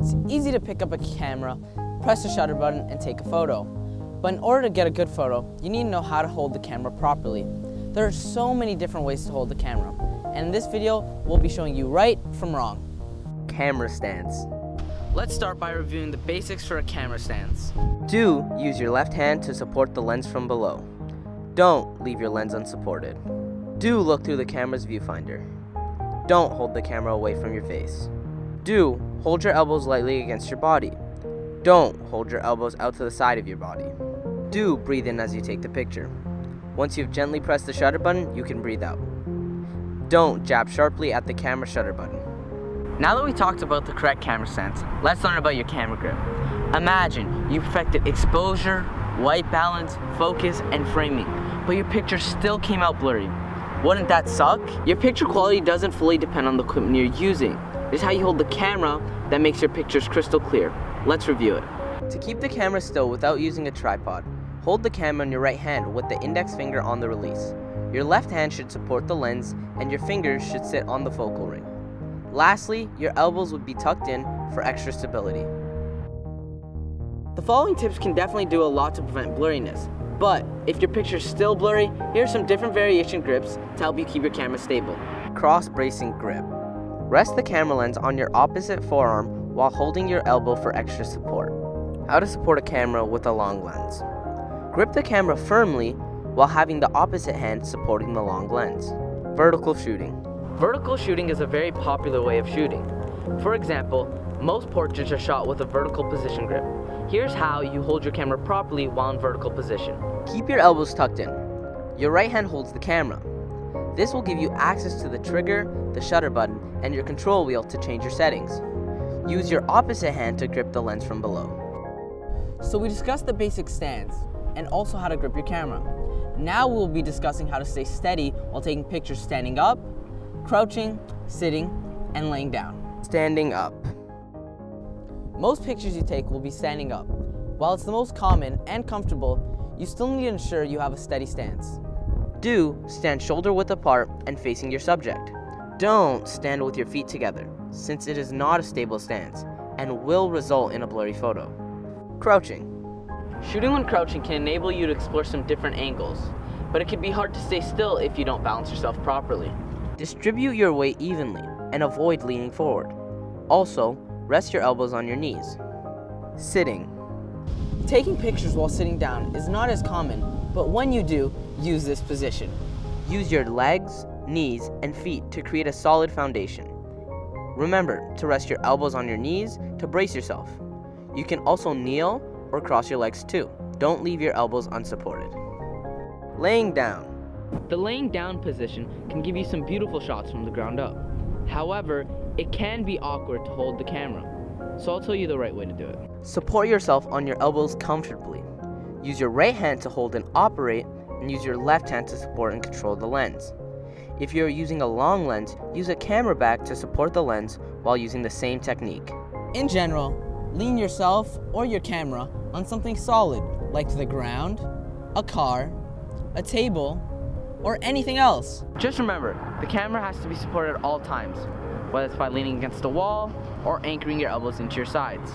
It's easy to pick up a camera, press the shutter button, and take a photo. But in order to get a good photo, you need to know how to hold the camera properly. There are so many different ways to hold the camera, and in this video, we'll be showing you right from wrong. Camera stands. Let's start by reviewing the basics for a camera stance. Do use your left hand to support the lens from below. Don't leave your lens unsupported. Do look through the camera's viewfinder. Don't hold the camera away from your face. Do hold your elbows lightly against your body. Don't hold your elbows out to the side of your body. Do breathe in as you take the picture. Once you've gently pressed the shutter button, you can breathe out. Don't jab sharply at the camera shutter button. Now that we talked about the correct camera stance, let's learn about your camera grip. Imagine you perfected exposure, white balance, focus, and framing, but your picture still came out blurry. Wouldn't that suck? Your picture quality doesn't fully depend on the equipment you're using. It's how you hold the camera that makes your pictures crystal clear. Let's review it. To keep the camera still without using a tripod, hold the camera in your right hand with the index finger on the release. Your left hand should support the lens and your fingers should sit on the focal ring. Lastly, your elbows would be tucked in for extra stability. The following tips can definitely do a lot to prevent blurriness, but if your picture is still blurry, here are some different variation grips to help you keep your camera stable. Cross bracing grip. Rest the camera lens on your opposite forearm while holding your elbow for extra support. How to support a camera with a long lens. Grip the camera firmly while having the opposite hand supporting the long lens. Vertical shooting. Vertical shooting is a very popular way of shooting. For example, most portraits are shot with a vertical position grip. Here's how you hold your camera properly while in vertical position. Keep your elbows tucked in. Your right hand holds the camera. This will give you access to the trigger, the shutter button, and your control wheel to change your settings. Use your opposite hand to grip the lens from below. So we discussed the basic stance and also how to grip your camera. Now we'll be discussing how to stay steady while taking pictures standing up, crouching, sitting, and laying down. Standing up. Most pictures you take will be standing up. While it's the most common and comfortable, you still need to ensure you have a steady stance. Do stand shoulder width apart and facing your subject. Don't stand with your feet together, since it is not a stable stance and will result in a blurry photo. Crouching. Shooting when crouching can enable you to explore some different angles, but it can be hard to stay still if you don't balance yourself properly. Distribute your weight evenly and avoid leaning forward. Also, rest your elbows on your knees. Sitting. Taking pictures while sitting down is not as common, but when you do, use this position. Use your legs, knees, and feet to create a solid foundation. Remember to rest your elbows on your knees to brace yourself. You can also kneel or cross your legs too. Don't leave your elbows unsupported. Laying down. The laying down position can give you some beautiful shots from the ground up. However, it can be awkward to hold the camera, so I'll tell you the right way to do it. Support yourself on your elbows comfortably. Use your right hand to hold and operate, and use your left hand to support and control the lens. If you're using a long lens, use a camera back to support the lens while using the same technique. In general, lean yourself or your camera on something solid, like the ground, a car, a table, or anything else. Just remember, the camera has to be supported at all times, whether it's by leaning against a wall or anchoring your elbows into your sides.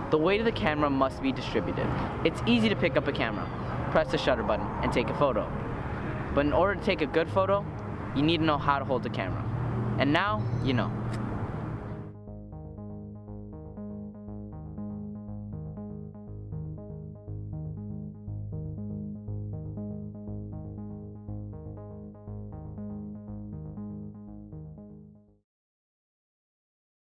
The weight of the camera must be distributed. It's easy to pick up a camera, press the shutter button, and take a photo. But in order to take a good photo, you need to know how to hold the camera. And now, you know.